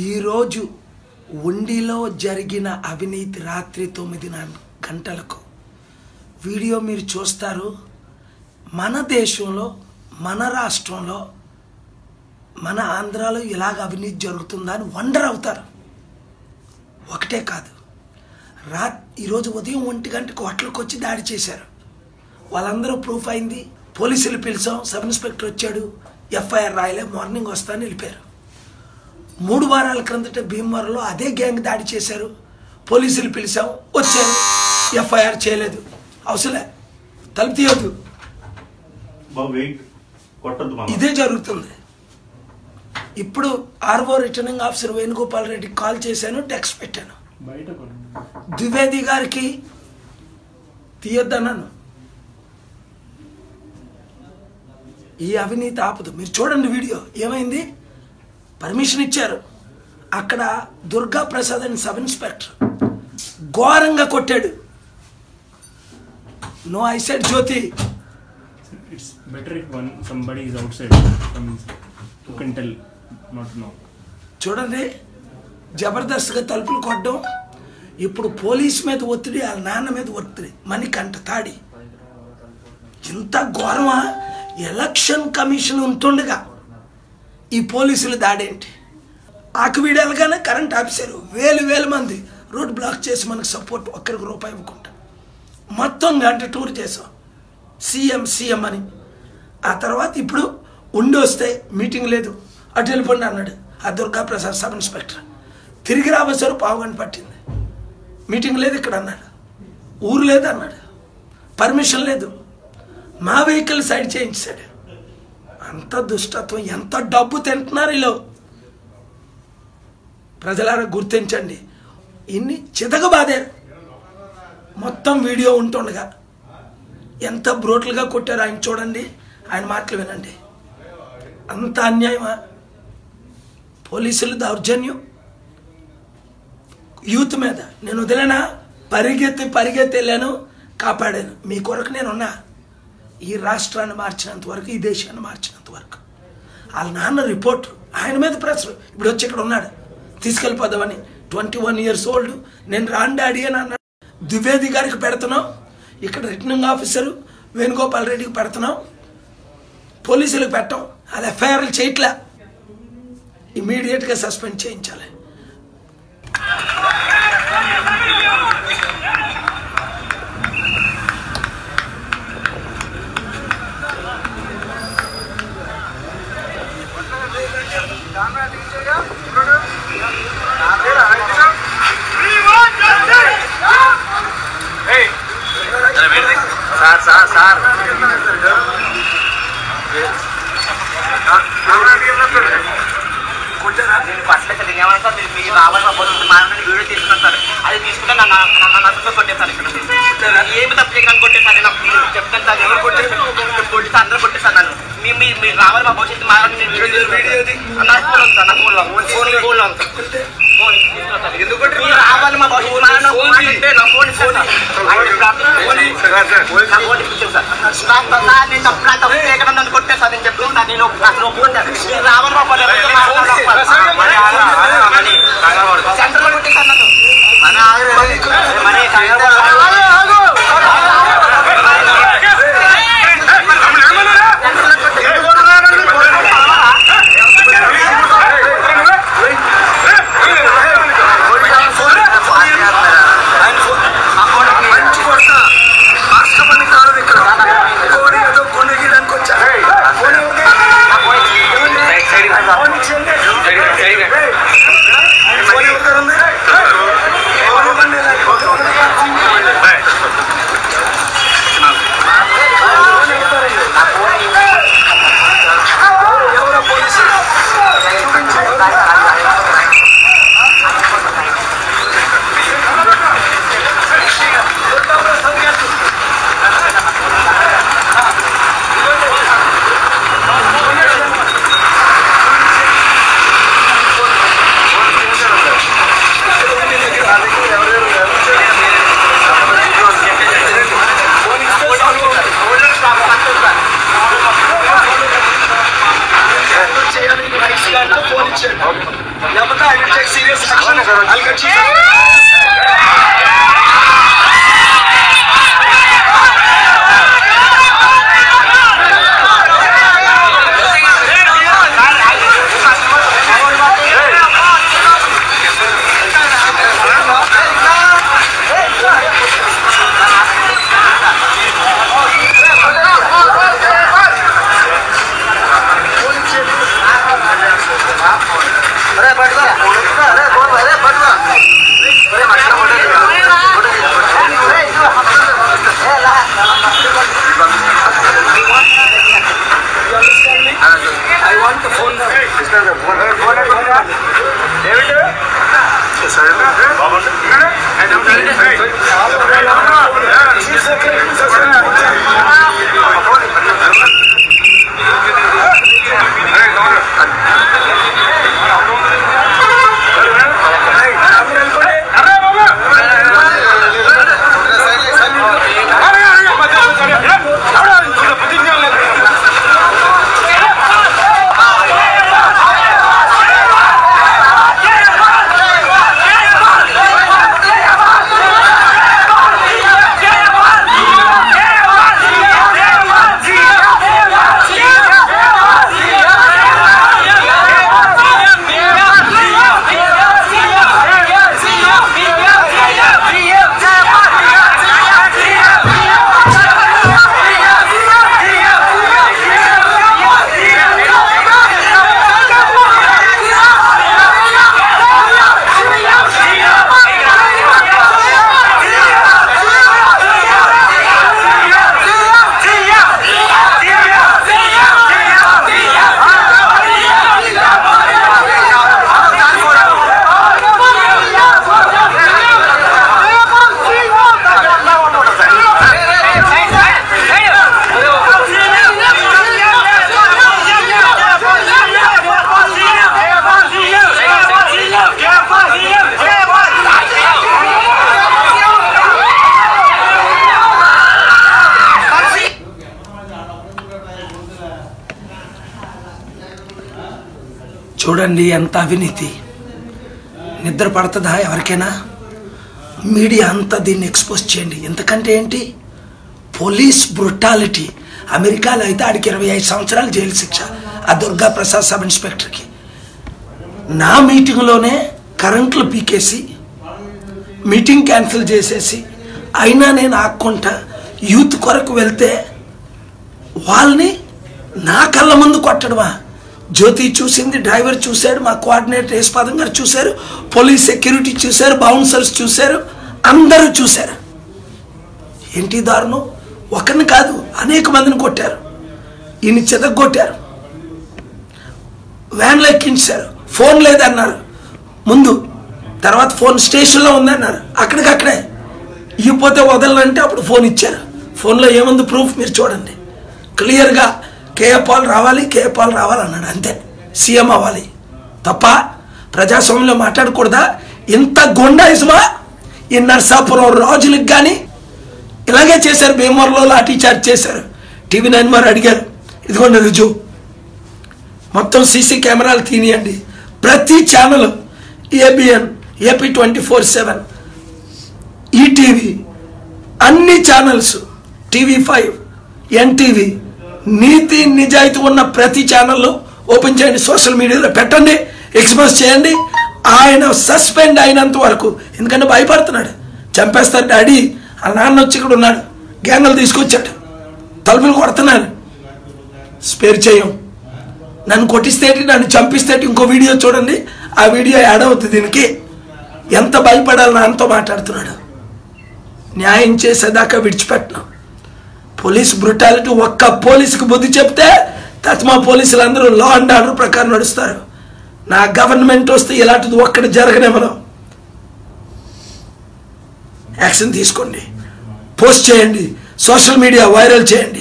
ఈరోజు ఉండిలో జరిగిన అవినీతి రాత్రి 9 గంటలకు వీడియో మీరు చూస్తారు. మన దేశంలో, మన రాష్ట్రంలో, మన ఆంధ్రాలో ఇలాగ అవినీతి జరుగుతుందా అని వండర్ అవుతారు. ఒకటే కాదు, ఈరోజు ఉదయం 1 గంటకు హోటల్కి వచ్చి దాడి చేశారు. వాళ్ళందరూ ప్రూఫ్ అయింది. పోలీసులు పిలిచాం, సబ్ ఇన్స్పెక్టర్ వచ్చాడు, ఎఫ్ఐఆర్ రాయలే, మార్నింగ్ వస్తాను వెళ్ళిపోయారు. 3 వారాల క్రిందట భీమవరంలో అదే గ్యాంగ్ దాడి చేశారు. పోలీసులు పిలిచాం, వచ్చారు, ఎఫ్ఐఆర్ చేయలేదు. అవసలే, తలుపు తీయద్దు, ఇదే జరుగుతుంది. ఇప్పుడు ఆర్ఓ రిటర్నింగ్ ఆఫీసర్ వేణుగోపాల్ రెడ్డికి కాల్ చేశాను, టెక్స్ట్ పెట్టాను. ద్వివేది గారికి తీయొద్దన్నాను. ఈ అవినీతి ఆపదు. మీరు చూడండి వీడియో ఏమైంది. పర్మిషన్ ఇచ్చారు. అక్కడ దుర్గా ప్రసాద్ అని సబ్ ఇన్స్పెక్టర్ ఘోరంగా కొట్టాడు. No I said Jyoti, it's better if somebody is outside from you can tell not to know. చూడండి, జబర్దస్త్గా తలుపులు కొట్టడం. ఇప్పుడు పోలీస్ మీద ఒత్తిడి, వాళ్ళ నాన్న మీద ఒత్తిడి, మణికంఠ తాడి. ఇంత ఘోరమా? ఎలక్షన్ కమిషన్ ఉంటుండగా ఈ పోలీసులు దాడేంటి? ఆకువీడలుగానే కరెంట్ ఆఫీసరు వేల మంది రోడ్ బ్లాక్ చేసి మనకు సపోర్ట్, ఒక్కరికి రూపాయి ఇవ్వకుండా మొత్తం గంట టూర్ చేసాం, సీఎం అని. ఆ తర్వాత ఇప్పుడు ఉండి వస్తే మీటింగ్ లేదు, అటు వెళ్ళిపోండి అన్నాడు ఆ దుర్గా ప్రసాద్ సబ్ ఇన్స్పెక్టర్. తిరిగి రాబోసారు, పావుగంట పట్టింది. మీటింగ్ లేదు ఇక్కడ అన్నాడు, ఊరు లేదు అన్నాడు, పర్మిషన్ లేదు, మా వెహికల్ సైడ్ చేయించాడు. అంత దుష్టత్వం, ఎంత డబ్బు తింటున్నారు వీళ్ళు. ప్రజలారా గుర్తించండి. ఇన్ని చితకబాదారు. మొత్తం వీడియో ఉంటుండగా ఎంత బ్రోటల్గా కొట్టారు ఆయన చూడండి, ఆయన మాటలు వినండి. అంత అన్యాయమా? పోలీసులు దౌర్జన్యం యూత్ మీద. నేను వదిలేనా? పరిగెత్తి వెళ్ళాను, కాపాడాను. మీ కొరకు నేనున్నా. ఈ రాష్ట్రాన్ని మార్చినంత వరకు, ఈ దేశాన్ని మార్చినంత వరకు. వాళ్ళ నాన్న రిపోర్టర్, ఆయన మీద ప్రెస్. ఇప్పుడు వచ్చి ఇక్కడ ఉన్నాడు, తీసుకెళ్ళిపోదామని. 21 years old. నేను రాను డాడీ అని అన్నాడు. ద్వివేది గారికి పెడుతున్నాం, ఇక్కడ రిటర్నింగ్ ఆఫీసరు వేణుగోపాల్ రెడ్డికి పెడుతున్నాం, పోలీసులకు పెట్టాం. వాళ్ళు ఎఫ్ఐఆర్లు చేయట్లే, ఇమీడియట్గా సస్పెండ్ చేయించాలి. సార్ మీరు రావాలి వీడియో తీసుకున్నాను సార్. అది తీసుకుంటే నన్ను కొట్టేసాను. ఇక్కడ ఏమి తప్పు చేయడానికి కొట్టేసాను. నాకు చెప్తాను సార్, ఎవరు కొట్టేసాను, కొట్టేసి అందరూ కొట్టేసాను నన్ను. మీరు రావాలి, మా భవిష్యత్తు మారాలి. నేను వీడియో నా ఫోన్ సార్, నా ఫోన్లో మీరు రావాలి, మా భవిష్యత్తు మారాలంటే నా ఫోన్ ఇస్తాను సార్. నేను తప్పు చేయకుండా నన్ను కొట్టేసాను. నేను చెప్తున్నాను, నేను అసలు ఒప్పుకుంటాను. మీరు రావాలి, మా సెంటర్లో కొట్టేసాను నన్ను. చూడండి ఎంత అవినీతి. నిద్ర పడుతుందా ఎవరికైనా? మీడియా అంతా దీన్ని ఎక్స్పోజ్ చేయండి. ఎందుకంటే ఏంటి? Police brutality. అమెరికాలో అయితే ఆడికి 25 సంవత్సరాలు జైలు శిక్ష, ఆ దుర్గా ప్రసాద్ సబ్ ఇన్స్పెక్టర్కి. నా మీటింగ్లోనే కరెంట్లు పీకేసి మీటింగ్ క్యాన్సిల్ చేసేసి అయినా నేను ఆక్కుంటా యూత్ కొరకు వెళ్తే వాళ్ళని నా కళ్ళ ముందు కొట్టడమా? జ్యోతి చూసింది, డ్రైవర్ చూశాడు, మా కోఆర్డినేటర్ యశ్పాదం గారు చూశారు, పోలీస్ సెక్యూరిటీ చూశారు, బౌన్సర్స్ చూశారు, అందరూ చూశారు. ఏంటి దారుణం? ఒకరిని కాదు అనేక మందిని కొట్టారు, ఈయన చెదగొట్టారు, వ్యాన్లో ఎక్కించారు. ఫోన్ లేదన్నారు ముందు, తర్వాత ఫోన్ స్టేషన్లో ఉందన్నారు, అక్కడికక్కడే ఇవ్వకపోతే వదలంటే అప్పుడు ఫోన్ ఇచ్చారు. ఫోన్లో ఏముంది ప్రూఫ్ మీరు చూడండి. క్లియర్గా కేఏ పాల్ రావాలి, కేఏ పాల్ రావాలన్నాడు, అంతే. సీఎం అవ్వాలి తప్ప ప్రజాస్వామ్యంలో మాట్లాడకూడదా? ఇంత గుండాయిజమా? ఈ నర్సాపురం రాజులకు కానీ ఇలాగే చేశారు. భీమవరంలో లాఠీ చార్జ్ చేశారు. TV9 వారు అడిగారు, ఇదిగోండి రుజువు, మొత్తం సీసీ కెమెరాలు తీనియండి. ప్రతి ఛానల్, ABN, AP 24/7, ఈటీవీ, అన్ని ఛానల్స్, TV5, NTV, నీతి నిజాయితీ ఉన్న ప్రతి ఛానల్ ఓపెన్ చేయండి, సోషల్ మీడియాలో పెట్టండి, ఎక్స్పోజ్ చేయండి. ఆయన సస్పెండ్ అయినంత వరకు, ఎందుకంటే భయపడుతున్నాడు, చంపేస్తారు డాడీ. ఆ నాన్న వచ్చి ఇక్కడ ఉన్నాడు, గ్యాంగులు తీసుకొచ్చాడు, తలుపులు కొడుతున్నాడు. స్పేర్ చేయం. నన్ను కొట్టిస్తే, నన్ను చంపిస్తే ఇంకో వీడియో చూడండి, ఆ వీడియో యాడ్ అవుతుంది. దీనికి ఎంత భయపడాలి నాన్నతో మాట్లాడుతున్నాడు. న్యాయం చేసేదాకా విడిచిపెట్టను. Police brutality. ఒక్క పోలీసుకి బుద్ధి చెప్తే తత్మా పోలీసులు అందరూ లా అండ్ ఆర్డర్ ప్రకారం నడుస్తారు. నా గవర్నమెంట్ వస్తే ఇలాంటిది ఒక్కటి జరగనేమో. యాక్షన్ తీసుకోండి, పోస్ట్ చేయండి, సోషల్ మీడియా వైరల్ చేయండి.